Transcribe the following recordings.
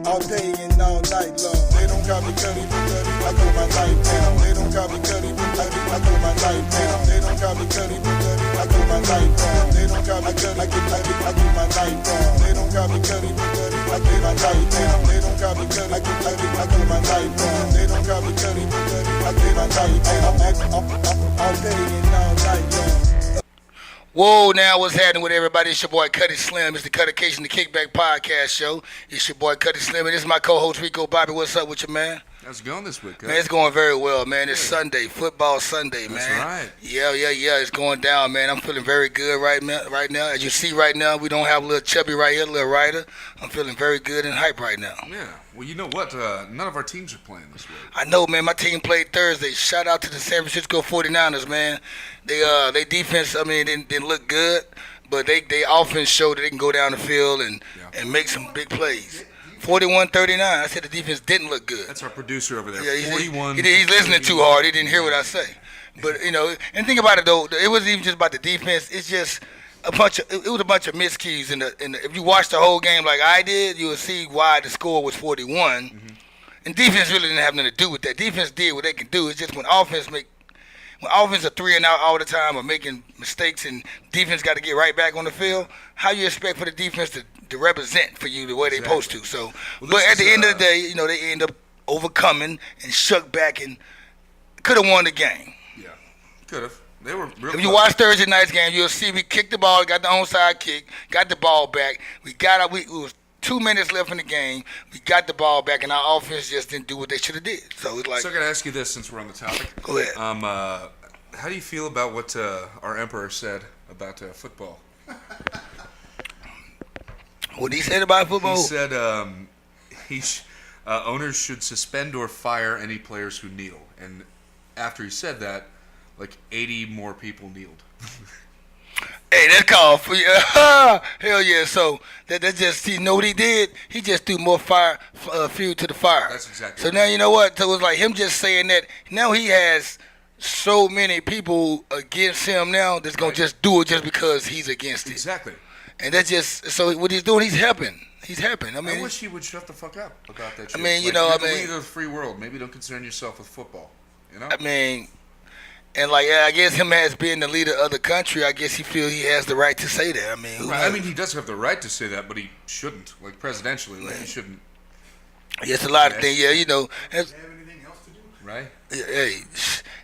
all day and all night long. They don't call me Cuddy, I throw my life down. They don't call me Cuddy, I throw my life down. They don't call me Cuddy, I throw my life down. They don't call me Cuddy, I do my life down. They don't call me Cuddy, I throw my life down. They don't call me Cuddy, I throw my life down. They don't call me Cuddy, I throw my life down. All day and all night long. Whoa, now what's happening with everybody? It's your boy Cutty Slim. It's the Cuttacation, the Kickback Podcast Show. It's your boy Cutty Slim, and this is my co-host Rico Bobby. What's up with you, man? How's it going this week, Man, it's going very well, man. It's Sunday, football Sunday, man. That's right. Yeah, it's going down, man. I'm feeling very good right now. As you see right now, we don't have a little chubby right here, a little rider. I'm feeling very good and hype right now. Yeah. Well, you know what? None of our teams are playing this week. I know, man. My team played Thursday. Shout out to the San Francisco 49ers, man. They defense, didn't look good, but they offense showed that they can go down the field and make some big plays. 41-39. I said the defense didn't look good. That's our producer over there. Yeah, 41. He's listening too hard. He didn't hear what I say. But and think about it though. It wasn't even just about the defense. It's just it was a bunch of miscues in the. If you watch the whole game like I did, you will see why the score was 41. Mm-hmm. And defense really didn't have nothing to do with that. Defense did what they can do. It's just when offense are 3 and out all the time or making mistakes and defense got to get right back on the field, how you expect for the defense to represent for you the way they're supposed to? So, but at the end of the day, they end up overcoming and shook back and could have won the game. Yeah, could have. They were real If you watch Thursday night's game, you'll see we kicked the ball, got the onside kick, got the ball back. It was 2 minutes left in the game. We got the ball back, and our offense just didn't do what they should have did. So it's like. So I got to ask you this, since we're on the topic. Go ahead. How do you feel about what our emperor said about football? What he said about football? He said owners should suspend or fire any players who kneel. And after he said that, like 80 more people kneeled. Hey, that's called for hell yeah. So that just what he did? He just threw more fuel to the fire. That's exactly. So now you know what? So it was like him just saying that. Now he has so many people against him now that's gonna just do it just because he's against it. Exactly. And that's just so what he's doing. He's helping. I wish he would shut the fuck up about that shit. You're the leader of the free world. Maybe don't concern yourself with football. And I guess him as being the leader of the country, I guess he feels he has the right to say that. He does have the right to say that, but he shouldn't. Like presidentially, he shouldn't. It's a lot of things. Yeah, have anything else to do? Right. Hey,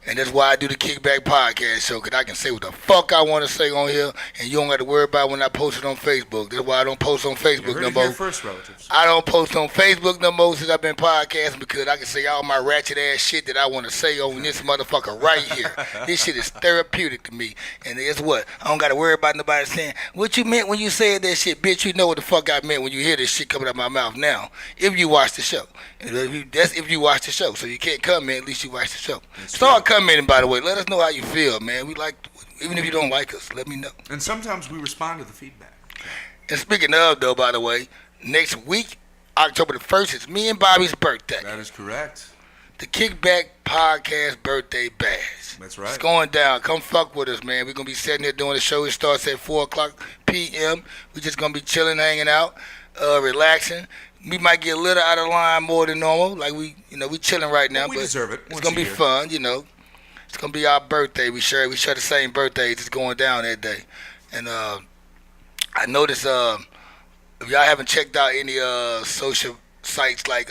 and that's why I do the Kickback Podcast Show, because I can say what the fuck I want to say on here, and you don't have to worry about when I post it on Facebook. That's why I don't post on Facebook no more. First, relatives. I don't post on Facebook no more since I've been podcasting, because I can say all my ratchet ass shit that I want to say on this motherfucker right here. This shit is therapeutic to me. And guess what? I don't got to worry about nobody saying, what you meant when you said that shit? Bitch, you know what the fuck I meant when you hear this shit coming out of my mouth now. If you watch the show. That's if you watch the show. So you can't comment, at least you watch the show. Start commenting, by the way. Let us know how you feel, man. We like, even if you don't like us, let me know. And sometimes we respond to the feedback. And speaking of, though, by the way, next week, October the 1st, it's me and Bobby's birthday. That is correct. The Kickback Podcast Birthday Bash. That's right. It's going down. Come fuck with us, man. We're going to be sitting here doing the show. It starts at 4 o'clock p.m. We're just going to be chilling, hanging out, relaxing. We might get a little out of line more than normal. Like we chilling right now. We deserve it. It's going to be fun, It's going to be our birthday. We share the same birthdays. It's going down that day. And I noticed if y'all haven't checked out any social sites like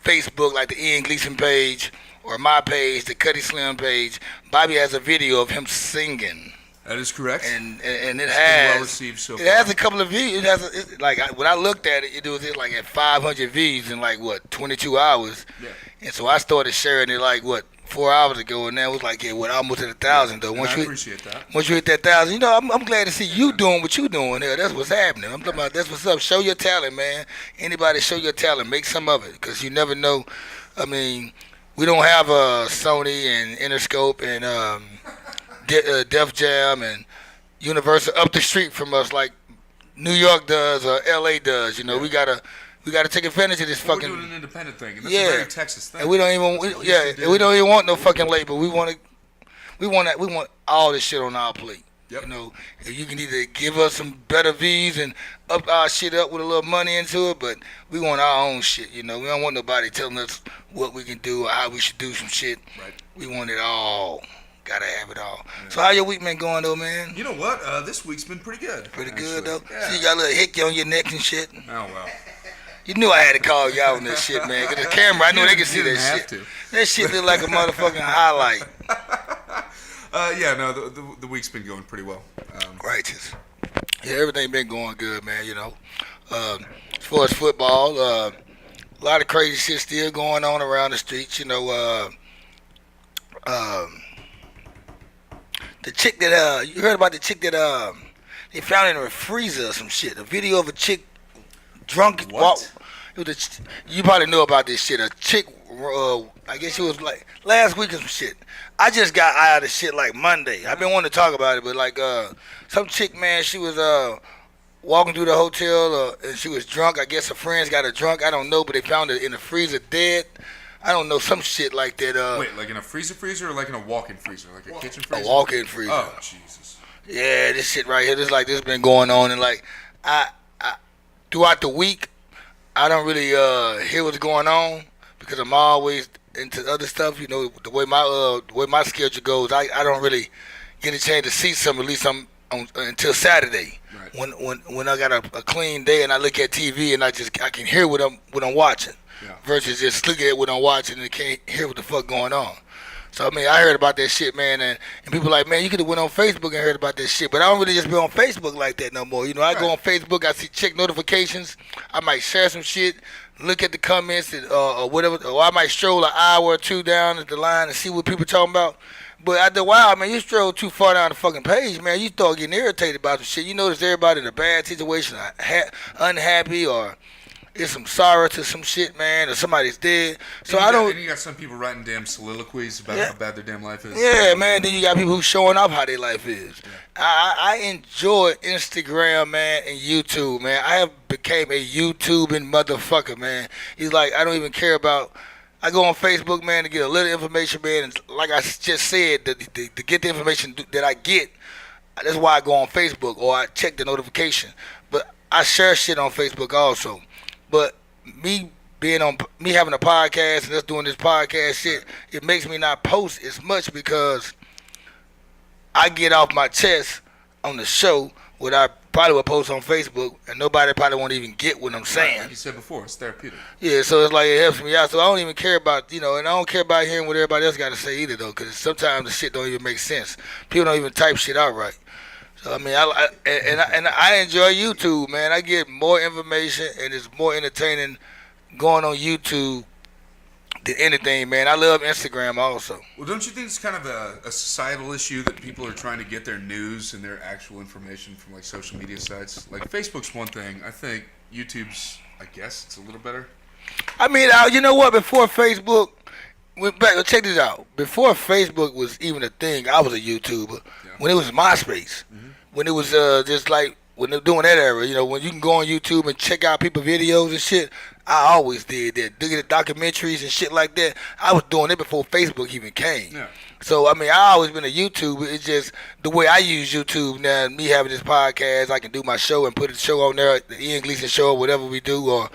Facebook, like the Ian Gleason page, or my page, the Cutty Slim page, Bobby has a video of him singing. That is correct. And it has well received so far. It has a couple of views. When I looked at it, it was at 500 views in 22 hours. Yeah. And so I started sharing it 4 hours ago, and now it was almost at 1,000 though. I appreciate that. Once you hit that 1,000, I'm glad to see you doing what you doing here. That's what's happening. I'm talking about that's what's up. Show your talent, man. Anybody show your talent, make some of it, because you never know. We don't have Sony and Interscope and Def Jam and Universal up the street from us like New York does or LA does. We gotta take advantage of this fucking. We're doing an independent thing, and that's a very Texas thing. And we don't even want no fucking label. We want all this shit on our plate. Yep. You know, if you can either give us some better V's and up our shit up with a little money into it, but we want our own shit. You know, we don't want nobody telling us what we can do or how we should do some shit. Right. We want it all. Gotta have it all. Yeah. So how your week been going though, man? You know what? This week's been pretty good. Pretty good actually. though. Yeah. See, you got a little hickey on your neck and shit. Oh well. You knew I had to call you out on this shit, man. Cause the camera, I knew they could see that shit. To. That shit look like a motherfucking highlight. The week's been going pretty well. Righteous. Yeah, everything been going good, man. You know, as far as football, a lot of crazy shit still going on around the streets. You know, the chick that you heard about the chick that they found in a freezer or some shit. A video of a chick drunk. What? You probably know about this shit. A chick, I guess it was like last week or some shit. I just got out of the shit like Monday. I've been wanting to talk about it, but like some chick, man, she was walking through the hotel and she was drunk. I guess her friends got her drunk. I don't know, but they found her in the freezer dead. I don't know, some shit like that. Wait, like in a freezer or like in a walk-in freezer? Like a kitchen freezer? A walk-in freezer. Oh, Jesus. Yeah, this shit right here, this been going on. And like, I throughout the week, I don't really hear what's going on because I'm always into other stuff. You know, the way my schedule goes, I don't really get a chance to see some. At least I'm on until Saturday. Right. When I got a clean day and I look at TV and I can hear what I'm watching. Yeah. Versus just looking at what I'm watching and can't hear what the fuck going on. So I mean, I heard about that shit, man, and people like, man, you could have went on Facebook and heard about this shit, but I don't really just be on Facebook like that no more. You know, I go on Facebook, I check notifications, I might share some shit, look at the comments and, or whatever, or I might stroll an hour or two down at the line and see what people talking about. But after a while, man, you stroll too far down the fucking page, man, you start getting irritated about some shit. You notice everybody in a bad situation, unhappy, or it's some sorrow to some shit, man, or somebody's dead. So And you got some people writing damn soliloquies about how bad their damn life is. Yeah, man. Then you got people who showing off how their life is. Yeah. I enjoy Instagram, man, and YouTube, man. I have became a YouTubing motherfucker, man. It's like I don't even care about. I go on Facebook, man, to get a little information, man. And like I just said, to get the information that I get, that's why I go on Facebook or I check the notification. But I share shit on Facebook also. But me having a podcast and us doing this podcast shit, it makes me not post as much because I get off my chest on the show what I probably would post on Facebook, and nobody probably won't even get what I'm saying. Like you said before, it's therapeutic. Yeah, so it's like it helps me out. So I don't even care about, and I don't care about hearing what everybody else got to say either, though, because sometimes the shit don't even make sense. People don't even type shit out right. So I mean, I enjoy YouTube, man. I get more information and it's more entertaining going on YouTube than anything, man. I love Instagram also. Well, don't you think it's kind of a societal issue that people are trying to get their news and their actual information from like social media sites? Like Facebook's one thing. I think YouTube's, I guess, it's a little better. I mean, you know what? Before Facebook. Check this out. Before Facebook was even a thing, I was a YouTuber. Yeah. When it was MySpace, when it was just like when they were doing that era, when you can go on YouTube and check out people's videos and shit, I always did that. Look at the documentaries and shit like that. I was doing it before Facebook even came. Yeah. So I mean, I always been a YouTuber. It's just the way I use YouTube now. Me having this podcast, I can do my show and put the show on there, the Ian Gleason show, or whatever we do, or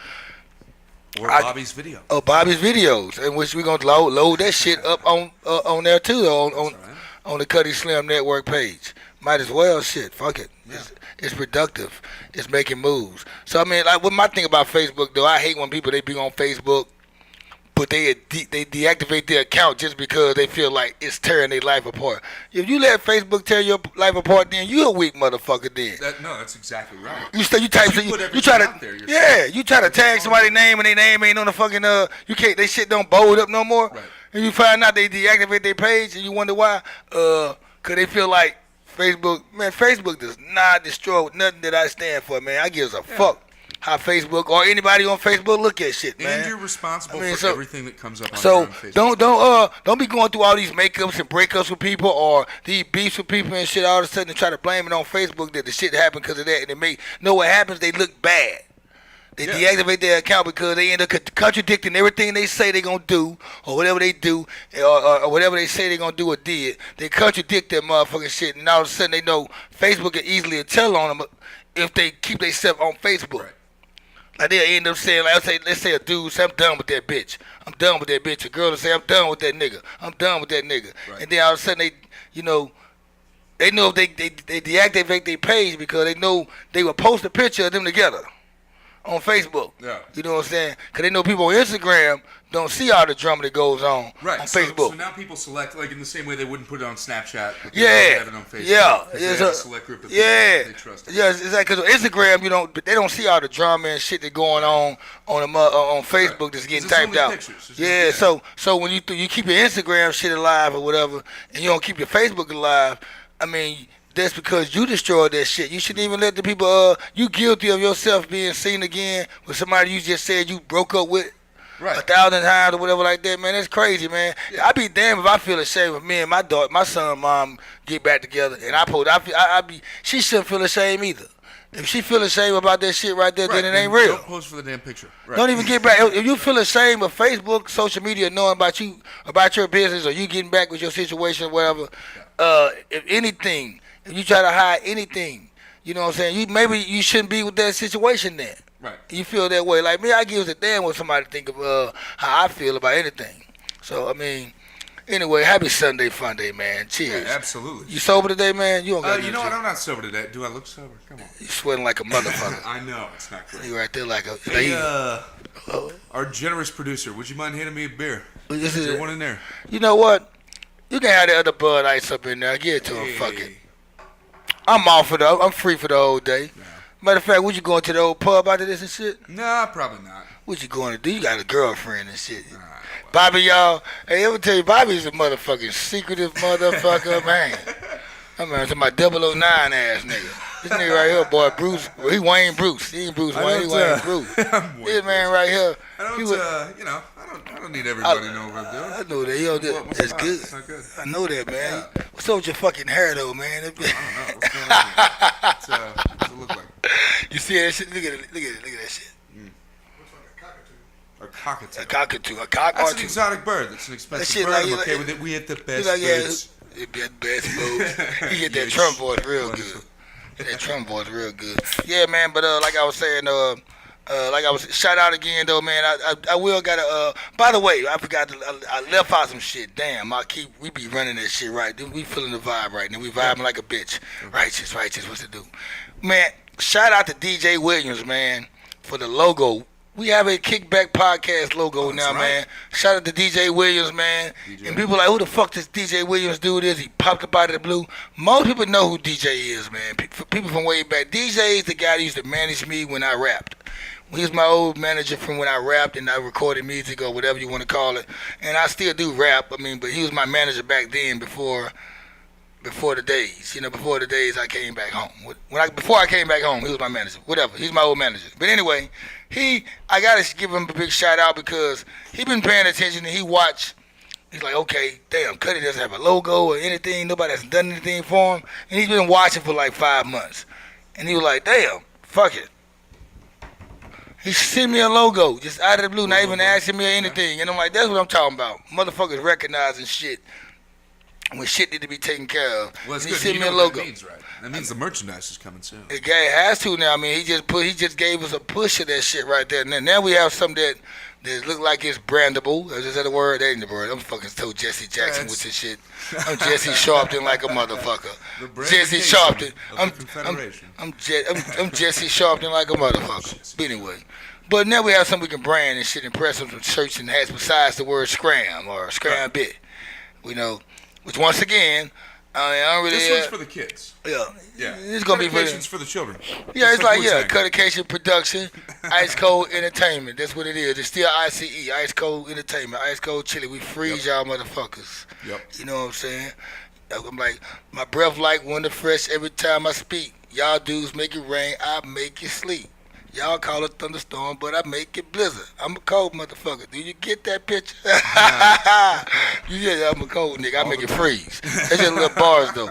Bobby's video. Oh, Bobby's videos, in which we're gonna load that shit up on there too, on the Cuddy Slim Network page. Might as well, shit. Fuck it. Yeah. It's productive. It's making moves. So I mean, like, what my thing about Facebook though, I hate when people they be on Facebook, but they deactivate their account just because they feel like it's tearing their life apart. If you let Facebook tear your life apart, then you a weak motherfucker. Then that's exactly right. You try to tag somebody's name and their name ain't on the fucking you can't. They shit don't bold up no more. Right. And you find out they deactivate their page and you wonder why. Cause they feel like Facebook does not destroy nothing that I stand for, man. I gives a fuck how Facebook or anybody on Facebook look at shit, man. And you're responsible for everything that comes up on Facebook. Don't be going through all these makeups and breakups with people or these beefs with people and shit all of a sudden and try to blame it on Facebook that the shit happened because of that, and what happens, they look bad. They deactivate their account because they end up contradicting everything they say they're going to do or whatever they do or whatever they say they're going to do or did. They contradict that motherfucking shit, and all of a sudden they know Facebook can easily tell on them if they keep themselves on Facebook. Right. Like they'll end up saying, like, let's say a dude say, I'm done with that bitch. I'm done with that bitch. A girl will say, I'm done with that nigga. I'm done with that nigga. Right. And then all of a sudden they, you know if they deactivate their page because they know they will post a picture of them together on Facebook. Yeah. You know what I'm saying? Because they know people on Instagram don't see all the drama that goes on Facebook. So now people select, like in the same way they wouldn't put it on Snapchat. Yeah. Have it on Facebook. Yeah. They have a select group of people they trust. Yeah, exactly. Because on Instagram, they don't see all the drama and shit that's going on Facebook that's getting typed out. Pictures. Yeah. So when you keep your Instagram shit alive or whatever, and you don't keep your Facebook alive, I mean, that's because you destroyed that shit. You shouldn't even let the people, you guilty of yourself being seen again with somebody you just said you broke up with 1,000 times or whatever like that, man. That's crazy, man. Yeah. I'd be damned if I feel ashamed if me and my son and mom get back together and she shouldn't feel ashamed either. If she feel ashamed about that shit right there, then it ain't real. Don't post for the damn picture. Right. Don't even get back. If you feel ashamed of Facebook, social media knowing about you, about your business, or you getting back with your situation or whatever, if anything, if you try to hide anything, you know what I'm saying, maybe you shouldn't be with that situation then. Right. You feel that way. Like me, I give a damn what somebody think of how I feel about anything. So, I mean, anyway, happy Sunday fun day, man. Cheers. Yeah, absolutely. You sober today, man? You don't got you know what? I'm not sober today. Do I look sober? Come on. You sweating like a motherfucker. I know. It's not great. You right there like a... Hey, our generous producer, would you mind handing me a beer? Is there one in there? You know what? You can have the other Bud Ice up in there. Give it to him. Fuck it. I'm free for the whole day. Nah. Matter of fact, would you going to the old pub after this and shit? Nah, probably not. What you going to do? You got a girlfriend and shit. Nah, well. Bobby, y'all. Hey, let me tell you, Bobby's a motherfucking secretive motherfucker, man. I'm talking about 009 ass nigga. This nigga right here, boy, Bruce. He Wayne Bruce. He ain't Bruce Wayne. He Wayne Bruce. This man right here. I don't need everybody to know what I'm doing. I know that. That's good. It's not good. I know that, man. Yeah. What's up with your fucking hair, though, man? I don't know. What's going on? What's it look like? You see that shit? Look at that shit. Looks like a cockatoo. A cockatoo. A cockatoo. That's an exotic bird. That's an expensive bird. I'm okay with it. We hit the best birds. Best moves. He hit that Trump voice real good. That Trump voice real good. Yeah, man. But like I was saying, shout out again though, man. I will gotta. By the way, I forgot. I left out some shit. Damn, we be running that shit right. We feeling the vibe right now. We vibing like a bitch. Righteous. What's it do, man? Shout out to DJ Williams, man, for the logo. We have a Kickback Podcast logo now, man. Shout out to DJ Williams, man. And people like, who the fuck does DJ Williams do this? He popped up out of the blue. Most people know who DJ is, man. People from way back. DJ is the guy that used to manage me when I rapped. He was my old manager from when I rapped and I recorded music or whatever you want to call it. And I still do rap, but he was my manager back then before the days. Before the days I came back home. Before I came back home, he was my manager. Whatever. He's my old manager. But anyway, I got to give him a big shout out because he been paying attention and he watched. He's like, okay, damn, Cuddy doesn't have a logo or anything. Nobody has done anything for him. And he's been watching for like 5 months. And he was like, damn, fuck it. He sent me a logo just out of the blue, not even asking me or anything. And I'm like, that's what I'm talking about. Motherfuckers recognizing shit when shit need to be taken care of. Well, it's good. He sent me a logo. That means, right? That means the merchandise is coming soon. It has to now. He just gave us a push of that shit right there. And now we have something that look like it's brandable. Is that a word? That ain't the word. I'm fucking told Jesse Jackson with this shit. I'm Jesse Sharpton like a motherfucker. Jesse Sharpton. I'm Jesse Sharpton like a motherfucker. But anyway. But now we have something we can brand and shit and press some shirts and hats besides the word scram or scram bit. Which once again, I don't really. This one's for the kids. Yeah. It's gonna be for the children. Yeah, it's like Cuttacation Production, Ice Cold Entertainment. That's what it is. It's still ICE, Ice Cold Entertainment, Ice Cold Chili. We freeze y'all motherfuckers. Yep. You know what I'm saying? I'm like, my breath like Wonder Fresh every time I speak. Y'all dudes make it rain, I make it sleep. Y'all call it thunderstorm, but I make it blizzard. I'm a cold motherfucker. Do you get that picture? Yeah, I'm a cold nigga. I make it freeze. That's just little bars, though.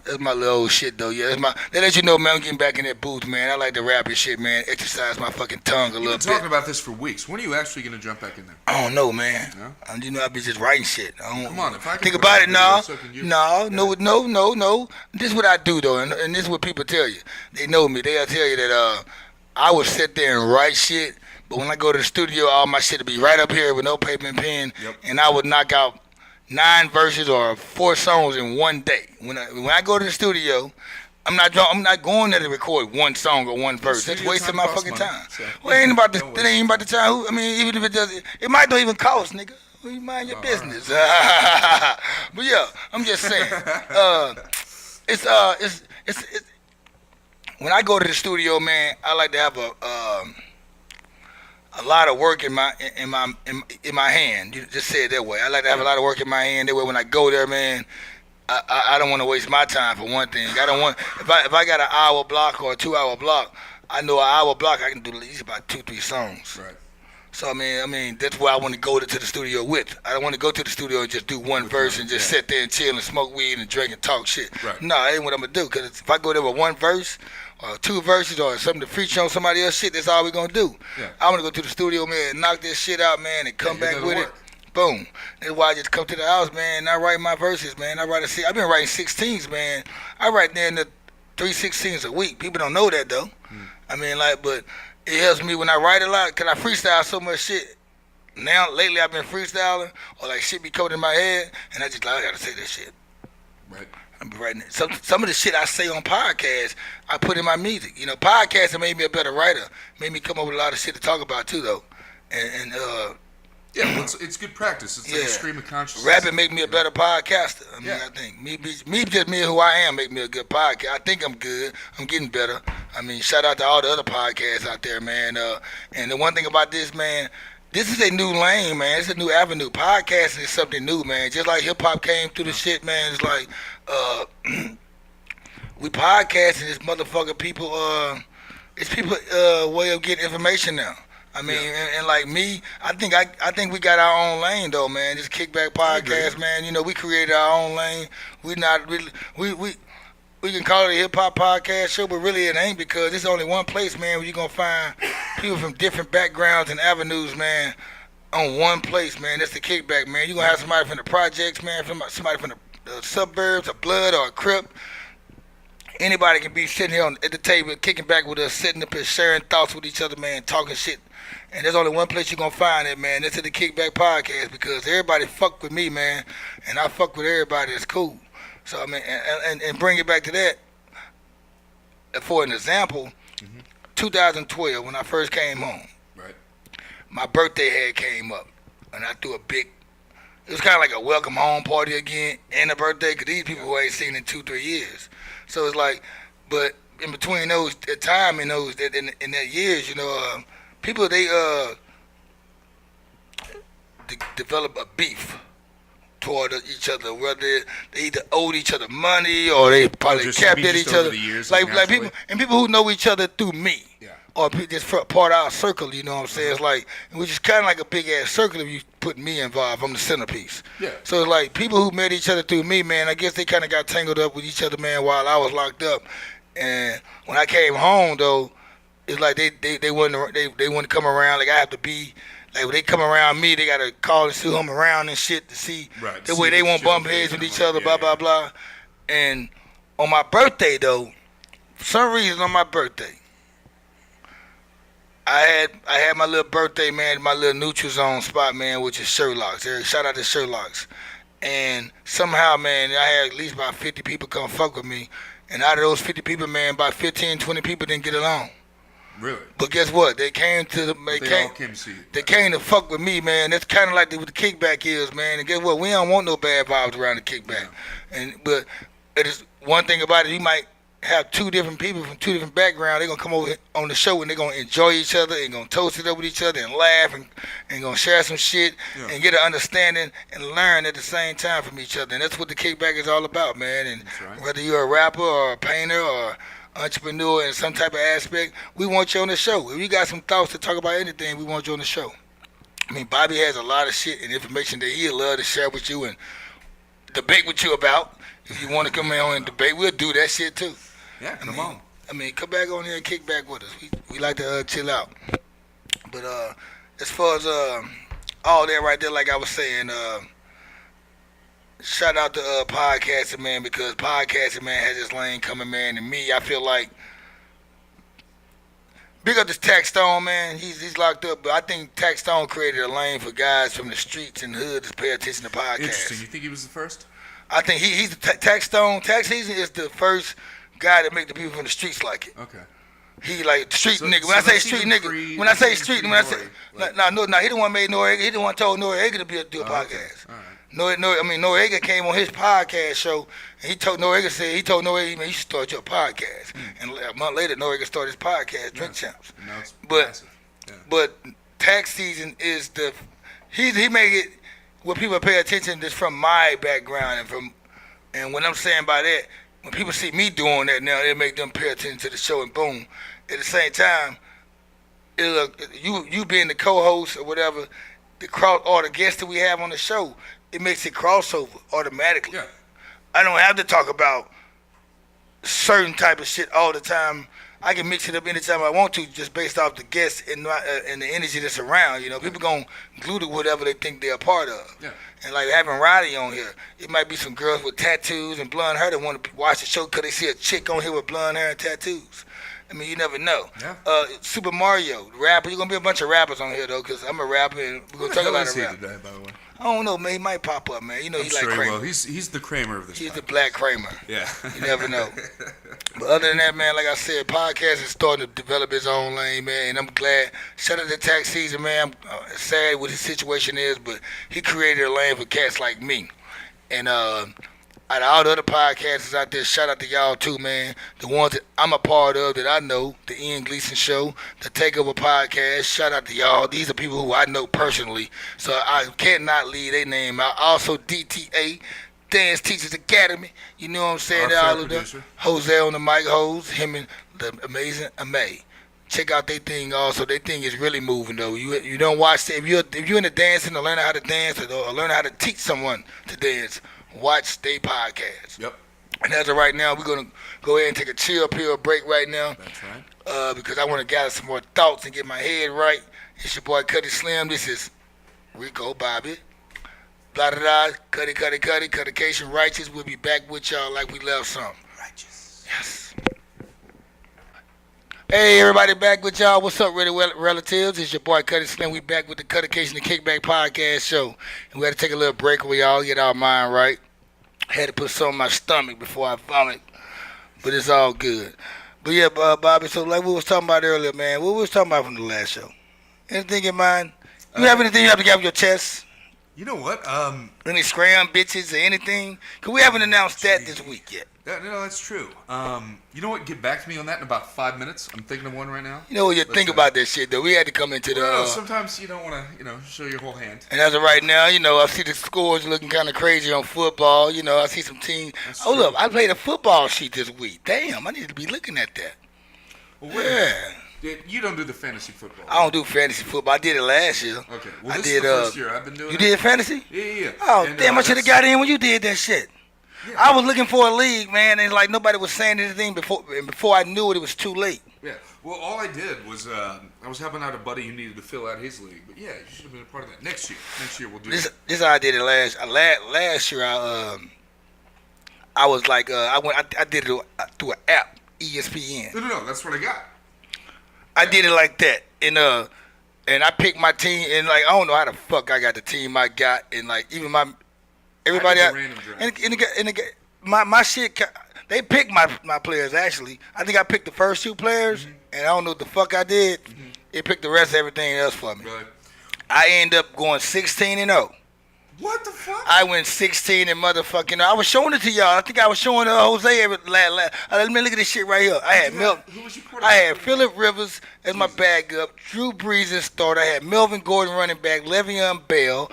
That's my little old shit though. Yeah, that let you know, man. I'm getting back in that booth, man. I like to rap and shit, man. Exercise my fucking tongue a little bit. You've been talking about this for weeks. When are you actually gonna jump back in there? I don't know, man. No? You know, I be just writing shit. Come on, if I can think about it, no. so can you. No. This is what I do though, and this is what people tell you. They know me. They'll tell you that I would sit there and write shit, but when I go to the studio, all my shit would be right up here with no paper and pen, and I would knock out 9 verses or 4 songs in one day. When I go to the studio, I'm not going there to record one song or one verse. That's wasting my fucking time. So well, it ain't about the time. I mean, even if it does, it might not even cost, nigga. Well, you mind your business. Right. But yeah, I'm just saying. It's when I go to the studio, man, I like to have a lot of work in my hand. You just say it that way. I like to have a lot of work in my hand. That way, when I go there, man, I don't want to waste my time for one thing. I don't want if I got an hour block or a 2-hour block, I know an hour block I can do at least about 2-3 songs. Right. So I mean that's why I want to go to the studio with. I don't want to go to the studio and just do one verse and just sit there and chill and smoke weed and drink and talk shit. Right. No, that ain't what I'm gonna do. Cause if I go there with one verse or 2 verses or something to feature on somebody else shit, that's all we gonna do. Yeah. I want to go to the studio, man, and knock this shit out, man, and come back with it. Boom. That's why I just come to the house, man, and I write my verses, man. I've been writing 16s, man. I write there in the 3 16s a week. People don't know that though. I mean, but it helps me when I write a lot, cause I freestyle so much shit. Now, lately, I've been freestyling, or like shit be coming in my head, and I gotta say this shit. Right. I'm writing it. Some of the shit I say on podcasts, I put in my music. You know, podcasts have made me a better writer. Made me come up with a lot of shit to talk about too, though. Yeah, well, it's good practice. It's like a stream of consciousness. Rapping make me a better podcaster. I mean, I think me who I am make me a good podcast. I think I'm good. I'm getting better. I mean, shout out to all the other podcasts out there, man. And the one thing about this, man, this is a new lane, man. It's a new avenue. Podcasting is something new, man. Just like hip hop came through the shit, man. It's like we podcasting this motherfucker. People, it's people way of getting information now. I mean, and like me, I think we got our own lane though, man. This Kickback podcast, man. You know, we created our own lane. We not really we can call it a hip hop podcast show, but really it ain't, because there's only one place, man, where you're gonna find people from different backgrounds and avenues, man, on one place, man. That's the Kickback, man. You're gonna have somebody from the projects, man, somebody from the suburbs, a Blood or a Crip. Anybody can be sitting here at the table, kicking back with us, sitting up here, sharing thoughts with each other, man, talking shit. And there's only one place you're going to find it, man. That's at the Kickback Podcast, because everybody fuck with me, man. And I fuck with everybody. It's cool. So, I mean, and bring it back to that. For an example, 2012, when I first came home, right, my birthday had came up. And I threw it was kind of like a welcome home party again and a birthday, because these people who I ain't seen in 2-3 years. So it's like, but in between those, the time in that years, you know, people, they develop a beef toward each other, whether they either owed each other money or they probably kept at each other. Like people who know each other through me. Yeah. Or just part of our circle, you know what I'm saying? It's like, which is kind of like a big ass circle if you put me involved. I'm the centerpiece. Yeah. So it's like people who met each other through me, man, I guess they kind of got tangled up with each other, man, while I was locked up. And when I came home, though, it's like they wouldn't come around. Like I have to be, like when they come around me, they gotta call and sue them around and shit to see the way they won't bump heads with each other, blah blah blah. And on my birthday, though, for some reason on my birthday, I had my little birthday, man, my little neutral zone spot, man, which is Sherlock's. Shout out to Sherlock's. And somehow, man, I had at least about 50 people come fuck with me. And out of those 50 people, man, about 15, 20 people didn't get along. Really? But guess what? They came to They came to fuck with me, man. That's kind of like what the Kickback is, man. And guess what? We don't want no bad vibes around the Kickback. Yeah. But it is one thing about it. You might have 2 different people from 2 different backgrounds. They're gonna come over on the show and they're gonna enjoy each other and gonna toast it up with each other and laugh and gonna share some shit and get an understanding and learn at the same time from each other. And that's what the Kickback is all about, man. And whether you're a rapper or a painter or entrepreneur in some type of aspect, we want you on the show. If you got some thoughts to talk about anything, we want you on the show. I mean, Bobby has a lot of shit and information that he'd love to share with you and debate with you about. If you want to come on and debate, we'll do that shit too. Yeah, come on. I mean, come back on here and kick back with us. We like to chill out. But as far as all that right there, like I was saying, shout out to Podcasting Man, because Podcasting Man has this lane coming, man. And me, I feel like big up this Tax Stone, man. He's locked up, but I think Tax Stone created a lane for guys from the streets and hood to pay attention to podcasts. Interesting. You think he was the first? I think he's the Tax Stone. Tax Season is the first guy that make the people from the streets like it. Okay. He like street nigga. When so I say that's street even nigga, pre- when I say even street, pre- when I say Nori, no, he the one made Noriega. He the one told Noriega to do a podcast. Okay. All right. Noriega came on his podcast show, and he told Noriega, man, you should start your podcast. And a month later, Noriega started his podcast, Drink Champs. No, it's But massive. Yeah. but Tax Season is he made it where people pay attention just from my background and when I'm saying by that, when people see me doing that now, it make them pay attention to the show, and boom. At the same time, you being the co-host or whatever, or the guests that we have on the show, it makes it crossover automatically. Yeah. I don't have to talk about certain type of shit all the time. I can mix it up anytime I want to, just based off the guests and the energy that's around. You know, people gonna glue to whatever they think they're a part of. Yeah. And like having Riley on here, it might be some girls with tattoos and blonde hair that want to watch the show because they see a chick on here with blonde hair and tattoos. I mean, you never know. Yeah. Super Mario, the rapper. You're gonna be a bunch of rappers on here though, because I'm a rapper and we're gonna talk about is a he rap. today, by the way? I don't know, man. He might pop up, man. You know, I'm he sure like he Kramer. will. He's the Kramer of this. He's the podcast. Black Kramer. Yeah. You never know. But other than that, man, like I said, podcast is starting to develop its own lane, man. And I'm glad. Shout out to Tax Season, man. I'm sad what his situation is, but he created a lane for cats like me. And out of all the other podcasters out there, shout out to y'all too, man. The ones that I'm a part of that I know, the Ian Gleason Show, the Takeover Podcast, shout out to y'all. These are people who I know personally, so I cannot leave their name out. Also DTA, Dance Teachers Academy, you know what I'm saying? Our All fair of them. producer. Jose on the mic, Hose, him and the amazing Amay. Check out their thing also. Their thing is really moving though. You don't watch it. If you're into dancing or learning how to dance or learning how to teach someone to dance, watch their podcast. Yep. And as of right now, we're gonna go ahead and take a chill pill break right now. That's right. Because I want to gather some more thoughts and get my head right. It's your boy Cuddy Slim. This is Rico Bobby. Blah da da. Cuttacation Righteous. We'll be back with y'all like we left some. Righteous. Yes. Hey everybody, back with y'all. What's up, relatives? It's your boy Cuddy Slim. We back with the Cuttacation and Kickback Podcast Show. And we had to take a little break where y'all get our mind right. Had to put something in my stomach before I vomit. But it's all good. But yeah, Bobby, so like we was talking about earlier, man, what we was talking about from the last show? Anything in mind? You have anything you have to get off your chest? You know what? Any scram bitches or anything? Because we haven't announced that this week yet. Yeah, no, that's true. You know what? Get back to me on that in about 5 minutes. I'm thinking of one right now. You know what you think about that shit, though. We had to come into the... Well, sometimes you don't want to, show your whole hand. And as of right now, I see the scores looking kind of crazy on football. I see some teams. That's Oh, true. look, I played a football sheet this week. Damn, I need to be looking at that. Well, wait a minute. You don't do the fantasy football. I don't do fantasy football. I did it last year. Okay. Well, I this did, is the first year I've been doing You it. did fantasy? Yeah. Oh, And, damn, I should have got in when you did that shit. Yeah. I was looking for a league, man, and like nobody was saying anything before I knew it was too late. Yeah. Well, all I did was I was helping out a buddy who needed to fill out his league. But yeah, you should have been a part of that. Next year we'll do This it. this how I did it last year. I was like I did it through an app, ESPN. No, that's what I got. I did it like that, and I picked my team, and like I don't know how the fuck I got the team I got, and like even everybody I did the random draft. and my shit. They picked my players actually. I think I picked the first two players, and I don't know what the fuck I did. It picked the rest of everything else for me. Really? I ended up going 16-0. What the fuck? I went 16 and motherfucking. I was showing it to y'all. I think I was showing Jose. Let me look at this shit right here. I had Who was your quarterback? I had Phillip Rivers as my backup. Drew Brees as starter. I had Melvin Gordon running back. Le'Veon Bell.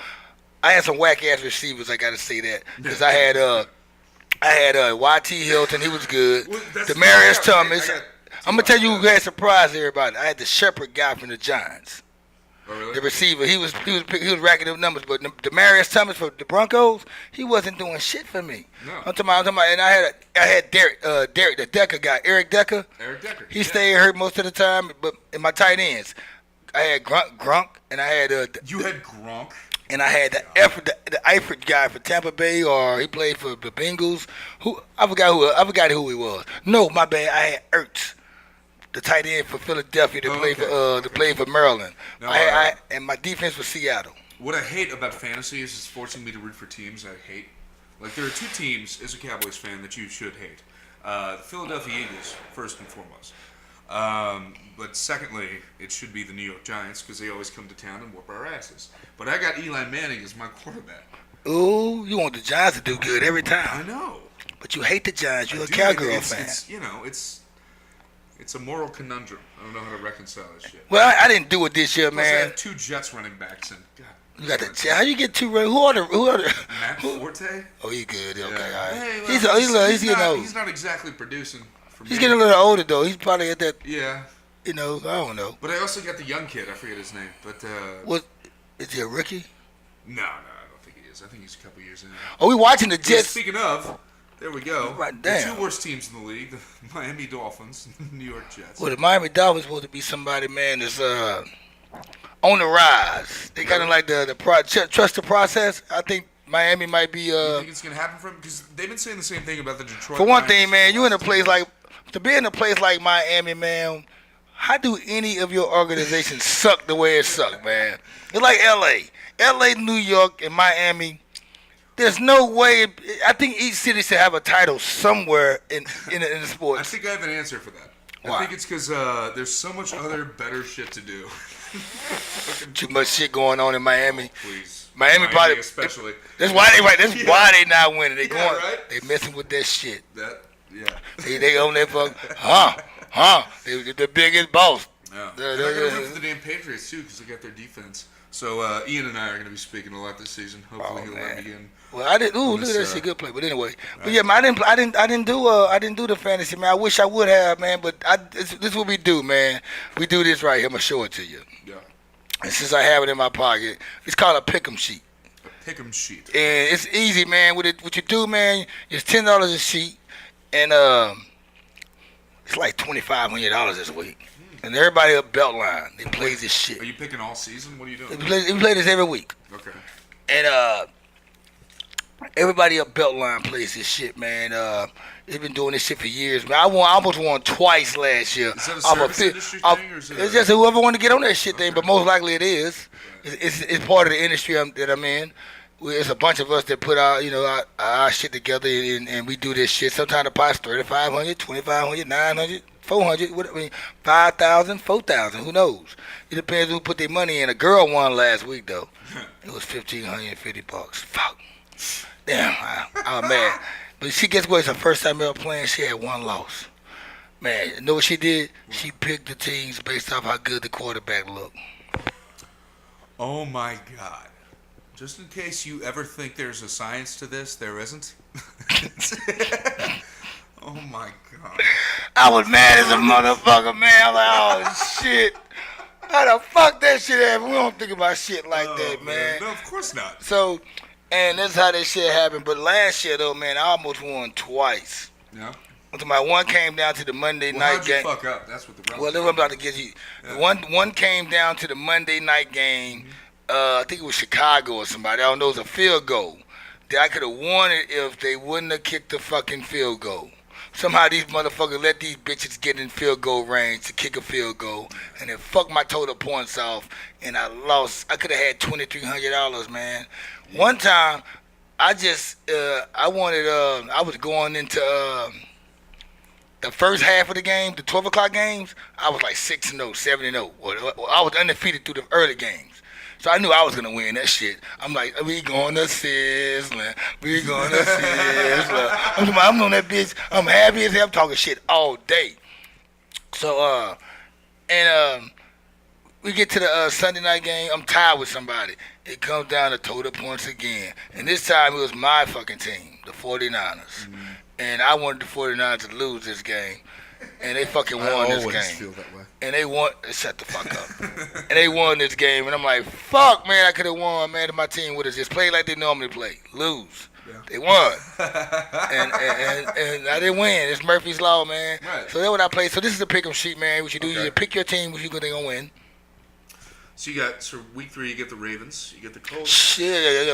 I had some whack ass receivers. I got to say that because I had YT Hilton. He was good. Well, that's- Demaryius I Thomas. got I'm gonna tell you who had surprised everybody. I had the Shepherd guy from the Giants. Oh, really? The receiver. He was racking up numbers, but Demarius Thomas for the Broncos, he wasn't doing shit for me. No. I'm talking about, and I had Derek, the Decker guy, Eric Decker. Eric Decker. He stayed hurt most of the time, but in my tight ends, I had Gronk, and I had you had Gronk. And I had the Eifert guy for Tampa Bay, or he played for the Bengals. I forgot who he was. No, my bad. I had Ertz, the tight end for Philadelphia, that played for Maryland. No, and my defense was Seattle. What I hate about fantasy is it's forcing me to root for teams I hate. Like, there are two teams as a Cowboys fan that you should hate. The Philadelphia Eagles, first and foremost. But secondly, it should be the New York Giants because they always come to town and whoop our asses. But I got Eli Manning as my quarterback. Ooh, you want the Giants to do good every time. I know. But you hate the Giants. You're a Cowgirl fan. It's a moral conundrum. I don't know how to reconcile this shit. Well, I didn't do it this year, Plus, I man. have two Jets running backs, and God. You got the how you get two? Who are the? Matt Forte. Oh, he good. Okay, Yeah. all right. Hey, He's getting old. He's not exactly producing. For He's me. getting a little older though. He's probably at that. Yeah. I don't know. But I also got the young kid. I forget his name. But What is he a rookie? No, I don't think he is. I think he's a couple years in. Oh, we watching the Yeah, Jets. speaking of, there we go. Right, the damn. two worst teams in the league: the Miami Dolphins, and the New York Jets. Well, the Miami Dolphins supposed to be somebody, man, that's on the rise. They kind of like trust the process. I think Miami might be. You think it's gonna happen for them? Because they've been saying the same thing about the Detroit. For one Lions thing, man, you in a last place year. to be in a place like Miami, man. How do any of your organizations suck the way it suck, man? It's like L.A., New York, and Miami. There's no way. I think each city should have a title somewhere in the I sports. think I have an answer for that. Why? I think it's because there's so much other better shit to do. Too much shit going on in Miami. Please, Miami probably especially. That's why why they not winning. They Yeah, going. right? They messing with that shit. Yeah. They on that fuck. They the biggest boss. Yeah. They're- And I gotta they're- root for the damn Patriots too because they got their defense. So Ian and I are gonna be speaking a lot this season. Hopefully he'll let me in. Well, I didn't. Ooh, on look at this, that shit. Good play. But anyway, but yeah, man, I didn't do the fantasy, man. I wish I would have, man. But this is what we do, man. We do this right here. I'm gonna show it to you. Yeah. And since I have it in my pocket, it's called a pick'em sheet. A pick'em sheet. And it's easy, man. What you do, man, it's $10 a sheet, and it's like $2,500 this week. And everybody up Beltline, they play this shit. Are you picking all season? What are you doing? We play this every week. Okay. And everybody up Beltline plays this shit, man. They've been doing this shit for years, man. I almost won twice last year. Is that a service industry thing, or is it it's just whoever want to get on that shit thing, but most likely it is. It's part of the industry that I'm in. It's a bunch of us that put our shit together, and we do this shit. Sometimes the pot's $3,500, $2,500, $900, $400, 5,000, 4,000. Who knows? It depends who put their money in. A girl won last week though. It was $1,550. Fuck. Damn, I was mad. But she gets what? It's her first time ever playing. She had one loss. Man, you know what she did? She picked the teams based off how good the quarterback looked. Oh my God. Just in case you ever think there's a science to this, there isn't. Oh my God. I was mad as a motherfucker, man. I'm like, oh shit. How the fuck that shit happened? We don't think about shit like that, man. No, of course not. So, and that's how that shit happened. But last year, though, man, I almost won twice. Yeah. My one came down to the Monday night How'd you game. fuck up? That's what the Well, that's what I'm about to get you. Yeah. One came down to the Monday night game. I think it was Chicago or somebody. I don't know. It was a field goal that I could have won it if they wouldn't have kicked the fucking field goal. Somehow these motherfuckers let these bitches get in field goal range to kick a field goal, and it fucked my total points off, and I lost. I could have had $2,300, man. One time, I was going into the first half of the game, the 12 o'clock games. I was like 6-0, 7-0. I was undefeated through the early games. So I knew I was going to win that shit. I'm like, we going to Sizzler. We going to Sizzler. I'm on that bitch. I'm happy as hell. I'm talking shit all day. So, we get to the Sunday night game. I'm tied with somebody. It comes down to total points again. And this time it was my fucking team, the 49ers. Mm-hmm. And I wanted the 49ers to lose this game. and they fucking I won this always game. feel that way. And they won. Shut the fuck up. And they won this game, and I'm like, fuck, man, I could have won, man. If my team would have just played like they normally play, lose. Yeah. They won, and I didn't win. It's Murphy's Law, man. Right. So that's what I played. So this is the pick 'em sheet, man. What you do, Okay. you pick your team, which you think they're gonna win. So you got week 3, you get the Ravens, you get the Colts. Shit,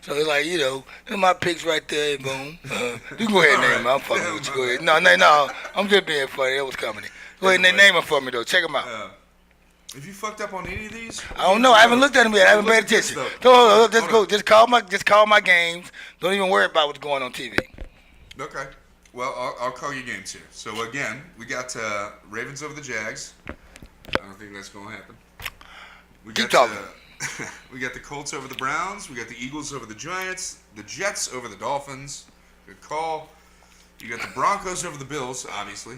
so it's like, there's my picks right there, boom. You go ahead and name them. I'm fucking with you. Go ahead. No. I'm just being funny. That was coming. Go ahead and name them for me, though. Check them out. If you fucked up on any of these, I don't know. I haven't looked at them yet. I haven't paid attention. Just go. Just call my games. Don't even worry about what's going on TV. Okay. Well, I'll call you games here. So again, we got Ravens over the Jags. I don't think that's gonna happen. Keep talking. We got the Colts over the Browns. We got the Eagles over the Giants. The Jets over the Dolphins. Good call. You got the Broncos over the Bills, obviously.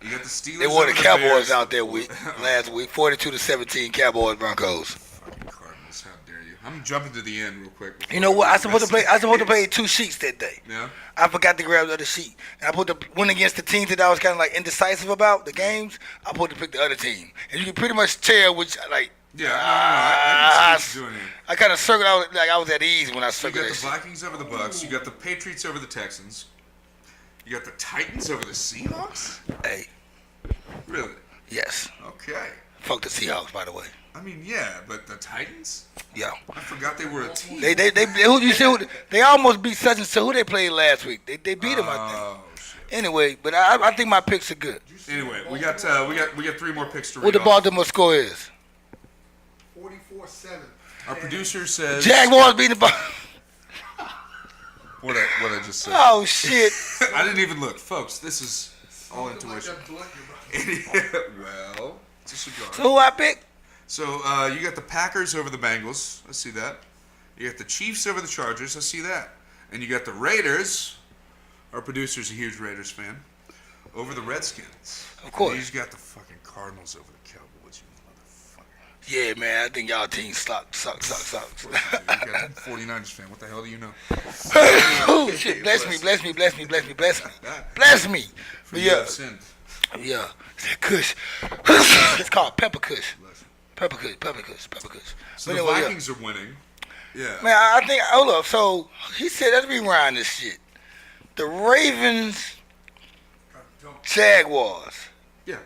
You got the Steelers. They won over the Cowboys Bears. out there last week, 42-17, Cowboys Broncos. Fucking Cardinals, how dare you? I'm jumping to the end real quick. You know what? I supposed to play 2 sheets that day. Yeah. I forgot to grab the other sheet. And I put the win against the teams that I was kind of like indecisive about the games. I put to pick the other team, and you can pretty much tell which like. Yeah, I see what you're doing here. I kind of circled out like I was at ease when I You circled got that the shit. Vikings over the Bucks. You got the Patriots over the Texans. You got the Titans over the Seahawks. Hey, Really? yes. Okay. Fuck the Seahawks, by the way. I mean, yeah, but the Titans? Yeah. I forgot they were a team. They almost beat such and so. Who they played last week? They beat them, I think. Oh shit. Anyway, but I think my picks are good. Anyway, we got 3 more picks to read What the off. Baltimore score is? 44-7. Our producer says Jaguars beating the ball. what I just said. Oh shit. I didn't even look, folks. This is all intuition. Well, it's a cigar. So who I pick? So you got the Packers over the Bengals. I see that. You got the Chiefs over the Chargers. I see that. And you got the Raiders. Our producer's a huge Raiders fan. Over the Redskins. Of course. And he's got the fucking Cardinals over the Cowboys, you motherfucker. Yeah, man. I think y'all team sucks. Dude, you got the 49ers fan. What the hell do you know? Oh shit! Bless me. Bless me. For But you yeah, have sinned. yeah. That Kush. It's called Pepper Kush. Pepper Kush. So But the anyway, yeah. Vikings are winning. Yeah. Man, I think. Hold up. So he said, let's rewind this shit. The Ravens, Jaguars. Yeah.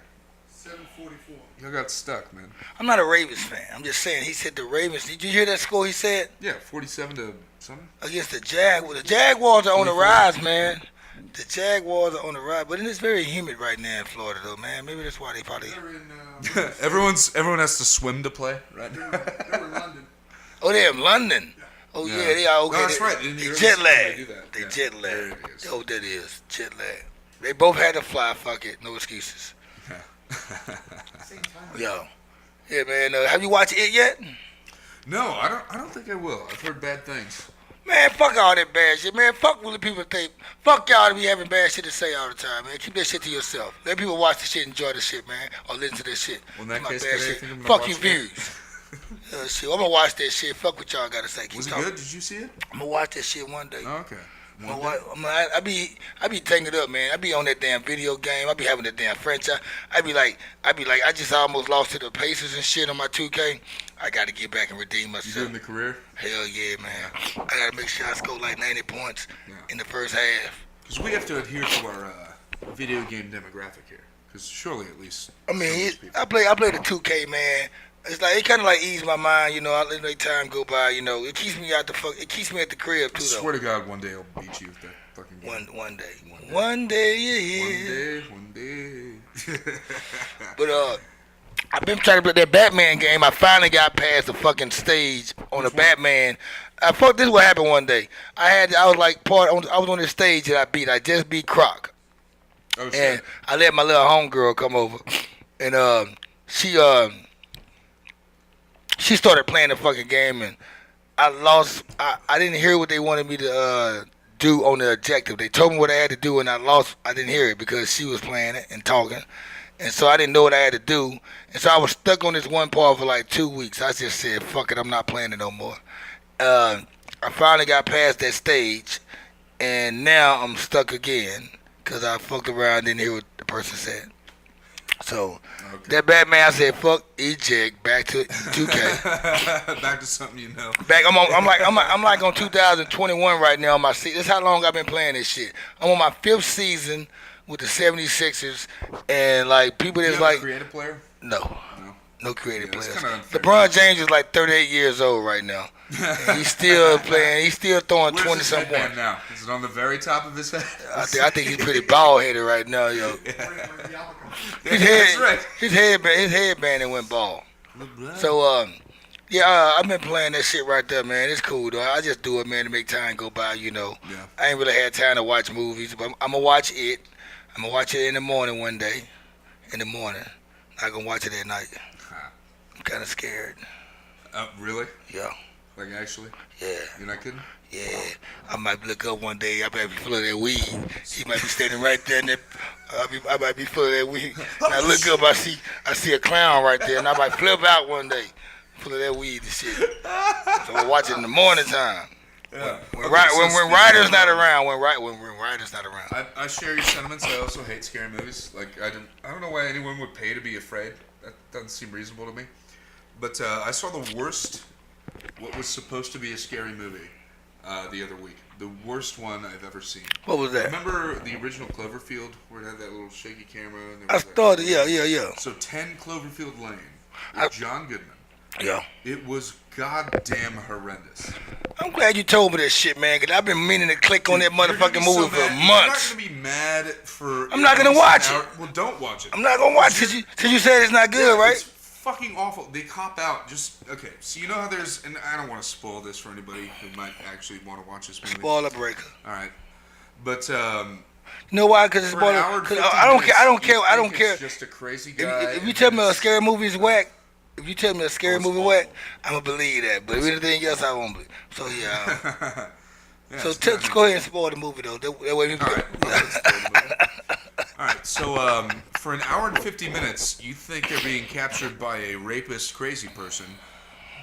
744. Y'all got stuck, man. I'm not a Ravens fan. I'm just saying. He said the Ravens. Did you hear that score? He said Yeah, 47 to something. against the Jaguars. The Jaguars are on the rise, man. The Jaguars are on the rise, but it's very humid right now in Florida, though, man. Maybe that's why they probably. They're in, Everyone has to swim to play, right? they're in London. Oh, they're in London. Oh yeah, they are okay. No, that's right. They In Europe, jet they lag. do that. They Yeah, jet there lag. it is. Oh, that is jet lag. They both had to fly. Fuck it, no excuses. Same time. Yo, yeah, man. Have you watched it yet? No, I don't think I will. I've heard bad things. Man, fuck all that bad shit, man. Fuck what the people think. Fuck y'all to be having bad shit to say all the time, man. Keep that shit to yourself. Let people watch the shit, enjoy the shit, man, or listen to this shit. Well, in that My case, bad today, I shit. think I'm gonna Fuck watch you, it. views. Shit, I'm gonna watch that shit. Fuck what y'all gotta say. Keep Was it talking. good? Did you see it? I'm gonna watch that shit one day. Oh, okay. I be taking it up, man. I be on that damn video game. I be having that damn franchise. I be like, I just almost lost to the Pacers and shit on my 2K. I gotta get back and redeem You myself. doing the career? Hell yeah, man. I gotta make sure I score like 90 points Yeah. in the first half. Because we have to adhere to our video game demographic here. Because surely at least. I some of mean, these people- I play the 2K, man. It's like it kind of like ease my mind, you know. I let time go by, you know. It keeps me It keeps me at the crib I too, swear though. to God, one day I'll beat you with that fucking game. One day you're here. One day. But I've been trying to play that Batman game. I finally got past the fucking stage on the Batman. Fuck, this is what happened one day. I was on this stage that I just beat Croc. Oh, And shit. I let my little homegirl come over, and she started playing the fucking game, and I lost. I didn't hear what they wanted me to do on the objective. They told me what I had to do, and I lost. I didn't hear it because she was playing it and talking, and so I didn't know what I had to do, and so I was stuck on this one part for like 2 weeks. I just said, "Fuck it, I'm not playing it no more." I finally got past that stage, and now I'm stuck again. because I fucked around, didn't hear what the person said. So Okay. that Batman, I said, fuck eject, back to 2K. Back to something you know. Back, I'm like on 2021 right now on my season. This is how long I've been playing this shit. I'm on my 5th season with the 76ers, and like people You that's have a like, creative player? no No. creative Yeah, that's players. kinda unfair. LeBron James is like 38 years old right now. And he's still playing. He's still throwing Where's 20 his some headband points. now? Is it on the very top of his head? I think he's pretty bald headed right now, yo. That's right. His headband went bald. So I've been playing that shit right there, man. It's cool though. I just do it, man, to make time go by, you know. Yeah. I ain't really had time to watch movies, but I'm gonna watch it. I'm gonna watch it in the morning one day. In the morning. Not gonna watch it at night. I'm kinda scared. Really? Yeah. Like actually? Yeah. You're not kidding? Yeah, I might look up one day. I might be full of that weed. He might be standing right there, and I might be full of that weed. And I look up, I see a clown right there, and I might flip out one day, full of that weed and shit. So we'll watch it in the morning time. Yeah. When Ryder's not around, when Ryder's not around. I share your sentiments. I also hate scary movies. Like I don't know why anyone would pay to be afraid. That doesn't seem reasonable to me. But I saw the worst, what was supposed to be a scary movie, the other week. The worst one I've ever seen. What was that? Remember the original Cloverfield, where it had that little shaky camera? And I started, yeah. So 10 Cloverfield Lane with John Goodman. Yeah. It was goddamn horrendous. I'm glad you told me that shit, man, because I've been meaning to click on that You're gonna motherfucking be so movie for mad. months. You're not gonna be mad for. I'm not gonna watch it. Well, don't watch it. I'm not going to watch it because you said it's not good, right? It's fucking awful. They cop out. Okay, so you know how there's, and I don't want to spoil this for anybody who might actually want to watch this movie. Spoiler breaker. All right, but You know why? Because it's for an spoiler. hour and 'Cause 50 I don't care. I don't minutes, care. you I don't think care. It's just a crazy guy. If you tell me a scary movie is whack, if you tell me a scary it's movie awful. whack, I'm gonna believe that. But anything else, I won't believe. So yeah. Yeah, So it's kinda go ahead and spoil the movie though. That way we All right. All right. So for an hour and 50 minutes, you think they're being captured by a rapist, crazy person,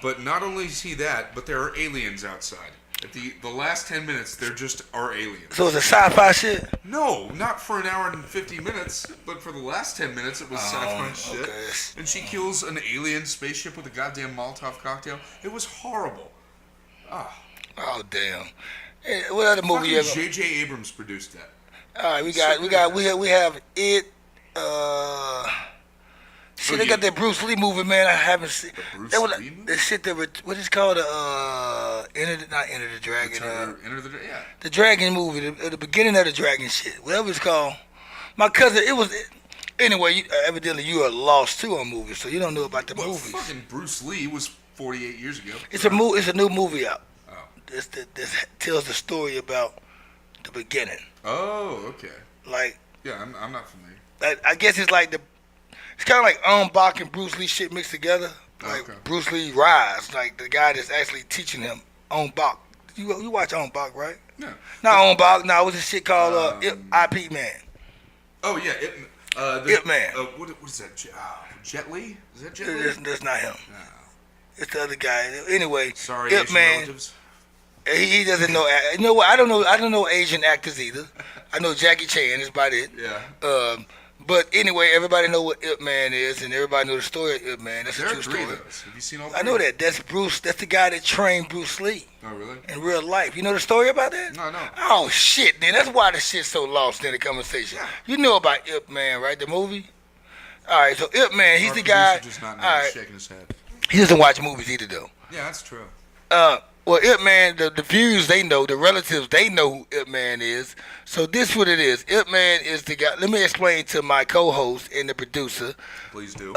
but not only is he that, but there are aliens outside. At the last 10 minutes, there just are aliens. So it's a sci-fi shit. No, not for an hour and 50 minutes, but for the last 10 minutes, it was sci-fi shit. okay. And she kills an alien spaceship with a goddamn Molotov cocktail. It was horrible. Oh damn. Hey, what other movie you Fucking ever? J.J. Abrams produced that. All right, we have it. Shit, they got that Bruce Lee movie, man. I haven't seen. Bruce That was Lee movie? that shit. What is called not Enter the Dragon. Enter the yeah. The Dragon movie, the beginning of the Dragon shit, whatever it's called. My cousin, anyway. Evidently, you are lost too on movies, so you don't know about the Well, movies. fucking Bruce Lee was 48 years ago. It's a new movie out. Oh. This tells the story about the beginning. Oh, okay. Like, Yeah, I'm not familiar. I guess it's like it's kind of like Bach and Bruce Lee shit mixed together. Like Okay. Bruce Lee Rise, like the guy that's actually teaching him Bach. You watch Bach, right? Yeah. Not Bach. No, it was a shit called IP Man. Oh yeah, Ip Man. What is that? Jet Li? Is that Jet Li? That's not him. No. It's the other guy. Anyway, Sorry, Ip Asian Man. relatives. He doesn't know. You know what? I don't know Asian actors either. I know Jackie Chan. That's about it. Yeah. But anyway, everybody know what Ip Man is, and everybody know the story of Ip Man. That's There a are true three story. of those. Have you seen all three? I know that. That's Bruce. That's the guy that trained Bruce Lee Oh really? in real life. You know the story about that? No. Oh shit! Then that's why the shit's so lost in the conversation. You know about Ip Man, right? The movie. All right. So Ip Man, he's Our the guy. producer just not All know, right. shaking his head. He doesn't watch movies either, though. Yeah, that's true. Well, Ip Man, the views they know, the relatives they know who Ip Man is. So this what it is. Ip Man is the guy. Let me explain to my co-host and the producer. Please do.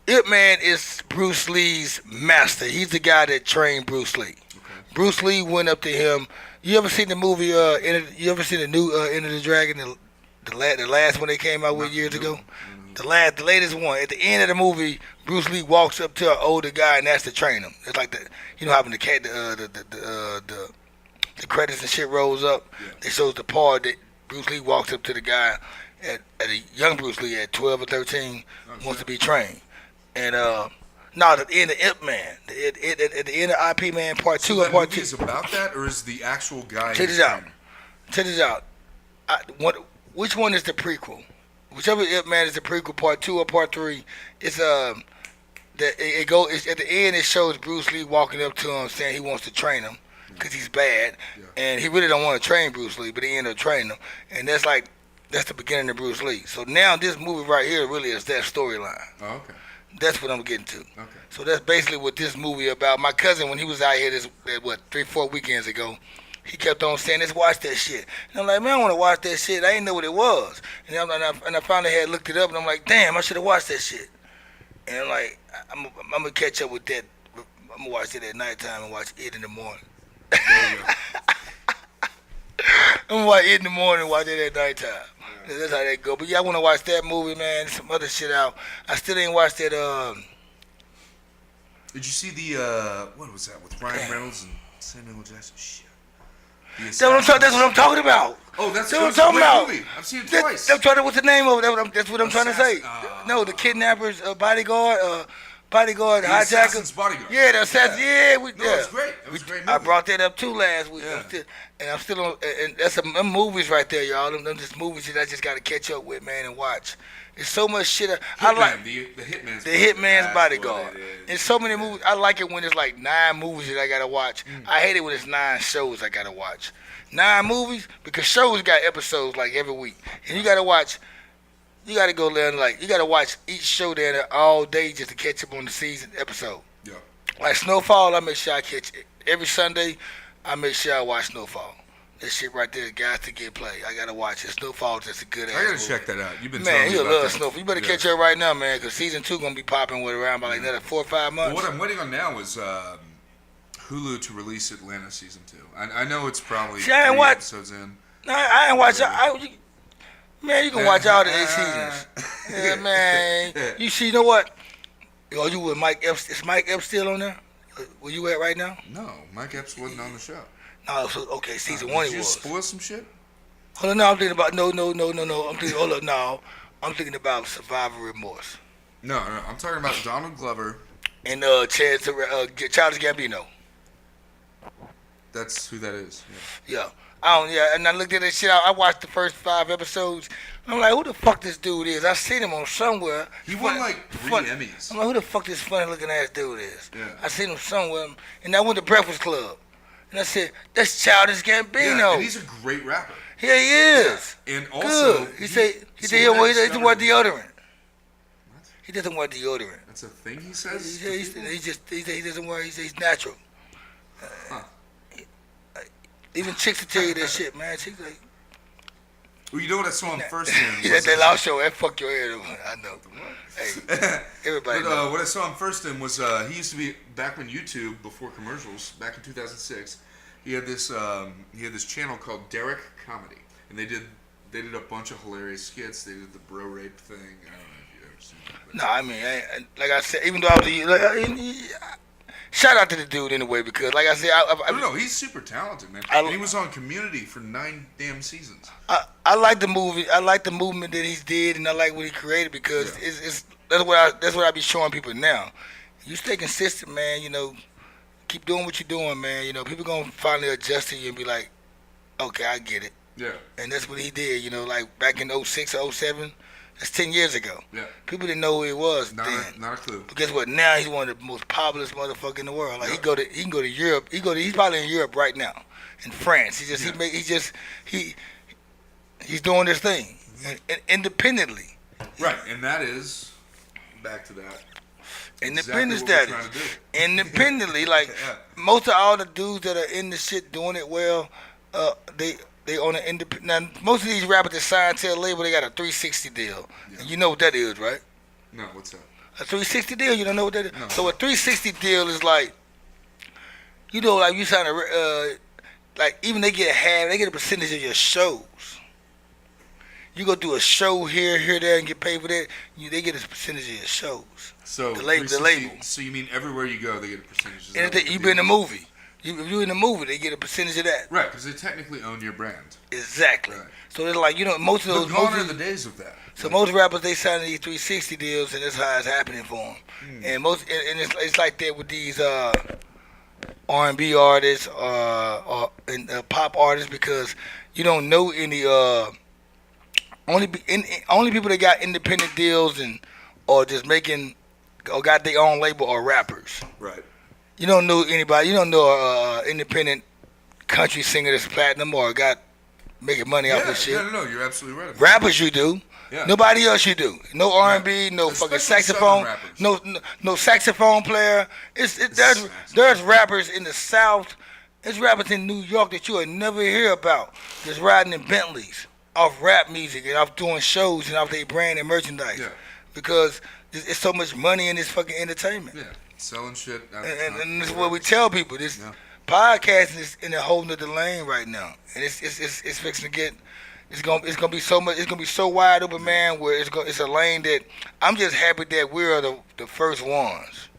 Ip Man is Bruce Lee's master. He's the guy that trained Bruce Lee. Okay. Bruce Lee went up to him. You ever seen the movie? You ever seen the new Enter the Dragon? The last one they came out with years ago. The latest one. At the end of the movie, Bruce Lee walks up to an older guy and has to train him. It's like how when the credits and shit rolls up. Yeah. They shows the part that Bruce Lee walks up to the guy at a young Bruce Lee at 12 or 13 wants to be trained. And at the end of Ip Man, at the end of IP Man Part 2 So and that Part movie 2. is about that, or is the actual guy? Check this out. Which one is the prequel? Whichever Ip Man is the prequel, part 2 or part 3. It's it's at the end. It shows Bruce Lee walking up to him saying he wants to train him because he's bad, and he really don't want to train Bruce Lee, but he ended up training him, and that's the beginning of Bruce Lee. So now this movie right here really is that storyline. Oh, okay. That's what I'm getting to. Okay. So that's basically what this movie about. My cousin, when he was out here 3-4 weekends ago, he kept on saying, "Let's watch that shit." And I'm like, man, I want to watch that shit. I didn't know what it was. And I finally had looked it up, and I'm like, damn, I should have watched that shit. And I'm like, I'm gonna catch up with that. I'm gonna watch it at nighttime and watch it in the morning. There you go. I'm gonna watch it in the morning and watch it at nighttime. Yeah. That's how that go. But yeah, I want to watch that movie, man. Some other shit out. I still ain't watched that. Did you see the what was that with Ryan Reynolds and Samuel L. Jackson? Shit. That's what I'm talking about. Oh, that's what I'm talking about. Movie. I've seen it twice. What's the name of it? That's what I'm trying to say. No, the kidnapper's bodyguard, the hijacker. Assassin's Bodyguard. Yeah, the assassin. Yeah, it was great. It was a great movie. I brought that up too last week. Yeah. I'm still on. And that's some movies right there, y'all. Them just movies that I just got to catch up with, man, and watch. There's so much shit. I like the Hitman's. The Hitman's Bodyguard. There's so many movies. I like it when it's like 9 movies that I gotta watch. I hate it when it's 9 shows I gotta watch. 9 movies, because shows got episodes like every week, and you gotta watch. You gotta go there and you gotta watch each show there all day just to catch up on the season episode. Yeah. Like Snowfall, I make sure I catch it every Sunday. I make sure I watch Snowfall. That shit right there, guys, to get play. I gotta watch it. Snowfall is just a good ass movie. I gotta check that out. You've been man, telling me about love that. Snowfall. You better catch up right now, man, because season 2 gonna be popping with around by another 4 or 5 months. Well, what I'm waiting on now is Hulu to release Atlanta season 2. I know it's probably 3 episodes in. No, I ain't watch. Man, you can watch all the 8 seasons. Yeah, man. You know what? Oh, you with Mike Epps? Is Mike Epps still on there? Where you at right now? No, Mike Epps wasn't on the show. No, so okay, season 1 he was. Did you spoil some shit? Hold on, no, I'm thinking about no. I'm thinking. Hold up, no, I'm thinking about Survivor Remorse. No, I'm talking about Donald Glover and Childish Gambino. That's who that is. Yeah. And I looked at that shit out. I watched the first 5 episodes. I'm like, who the fuck this dude is? I seen him on somewhere. He won like 3 Emmys. I'm like, who the fuck this funny looking ass dude is? Yeah. I seen him somewhere, and I went to Breakfast Club, and I said, that's Childish Gambino. Yeah, and he's a great rapper. Yeah, he is. Yeah. And also, good. He doesn't wear deodorant. What? He doesn't wear deodorant. That's a thing he says. He doesn't wear. He's natural. Huh. Even chicks will tell you that shit, man. Chicks like. Well, you know what I saw him first in? That loud show, that fuck your head over. I know. Hey, everybody. But what I saw him first in was he used to be back on YouTube before commercials. Back in 2006, he had this channel called Derek Comedy, and they did a bunch of hilarious skits. They did the bro rape thing. I don't know if you ever seen that. No, I mean, like I said, even though I was shout out to the dude anyway, because like I said, I don't know, he's super talented, man. He was on Community for 9 damn seasons. I like the movie. I like the movement that he did, and I like what he created because that's what I be showing people now. You stay consistent, man. You know, keep doing what you're doing, man. You know, people gonna finally adjust to you and be like, okay, I get it. Yeah. And that's what he did. You know, like back in 06 or 07. That's 10 years ago. Yeah. People didn't know who he was then. Not a clue. But guess what? Now he's one of the most popular motherfuckers in the world. Like he can go to Europe. He's probably in Europe right now, in France. He's doing this thing independently. Right, and that is back to that. Independent exactly status. Independently, like most of all the dudes that are in the shit doing it well, they on an independent. Now, most of these rappers that signed to a label, they got a 360 deal. Yeah. And you know what that is, right? No, what's that? A 360 deal? You don't know what that is? No. So a 360 deal is like, you know, like you sign like even they get a percentage of your shows. You go do a show here, there, and get paid for that. They get a percentage of your shows. So the label. So you mean everywhere you go, they get a percentage? And you be in a movie. If you're in the movie, they get a percentage of that. Right, because they technically own your brand. Exactly. Right. So it's like, you know, most of those. But gone are the days of that. So most rappers, they sign these 360 deals, and that's how it's happening for them. And it's like that with these R&B artists and pop artists, because you don't know any only people that got independent deals and or just making or got their own label are rappers. Right. You don't know anybody. You don't know a independent country singer that's platinum or got making money off this shit. No. You're absolutely right. Rappers, you do. Yeah. Nobody else you do. No R&B, no fucking saxophone, no saxophone player. There's rappers in the South. There's rappers in New York that you would never hear about. Just riding in Bentleys off rap music and off doing shows and off their brand and merchandise. Yeah. Because it's so much money in this fucking entertainment. Yeah. Selling shit. And this is what we tell people. This podcasting is in a whole nother lane right now, and it's fixing to get. It's gonna be so much. It's gonna be so wide open, man. Where it's a lane that I'm just happy that we're the first ones.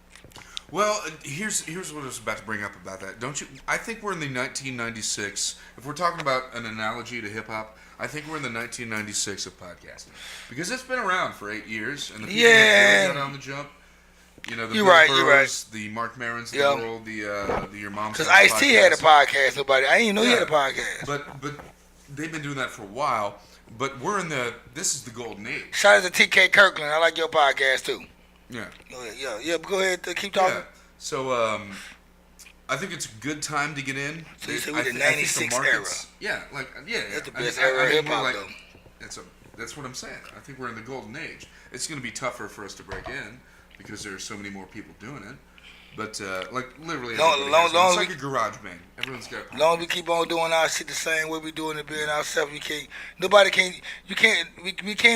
Well, here's what I was about to bring up about that. Don't you? I think we're in the 1996. If we're talking about an analogy to hip hop, I think we're in the 1996 of podcasting because it's been around for 8 years, and the people that really got on the jump. You know, the Bill Burrs, the Mark Marons of the world, the Your Mom's Because Ice-T had a podcast. I didn't even know he had a podcast. But they've been doing that for a while. But this is the golden age. Shout out to TK Kirkland. I like your podcast too. Yeah. Yeah. Go ahead. Keep talking. Yeah. So I think it's a good time to get in. So you said we're the '96 era. Yeah, That's the best era of hip hop, though. That's what I'm saying. I think we're in the golden age. It's going to be tougher for us to break in because there are so many more people doing it. But literally, it's like a garage band. Everyone's got. As long as we keep on doing our shit the same way we doing it, being ourselves, we can't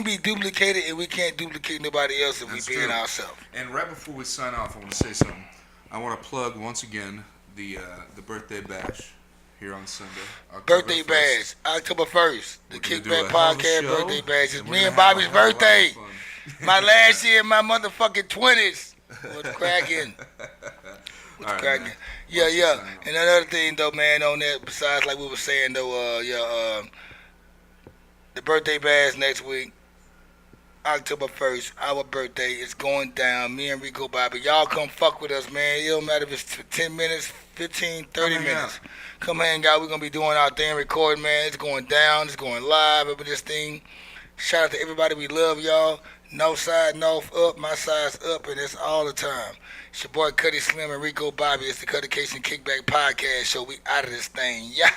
be duplicated, and we can't duplicate nobody else if we being ourselves. And right before we sign off, I want to say something. I want to plug once again the birthday bash here on Sunday. Birthday bash, October 1st. The Kickback Podcast birthday bash. It's me and Bobby's birthday. My last year in my motherfucking 20s. What's cracking? What's cracking? Yeah. And another thing, though, man, on that, besides like we were saying, though, the birthday bash next week, October 1st, our birthday is going down. Me and Rico Bobby. Y'all come fuck with us, man. It don't matter if it's 10 minutes, 15, 30 minutes. Come hang out. We're going to be doing our thing, recording, man. It's going down. It's going live over this thing. Shout out to everybody. We love y'all. North side, north up, my side's up, and it's all the time. It's your boy Cuddy Slim and Rico Bobby. It's the Cuttacation Kickback Podcast Show. We out of this thing, yeah.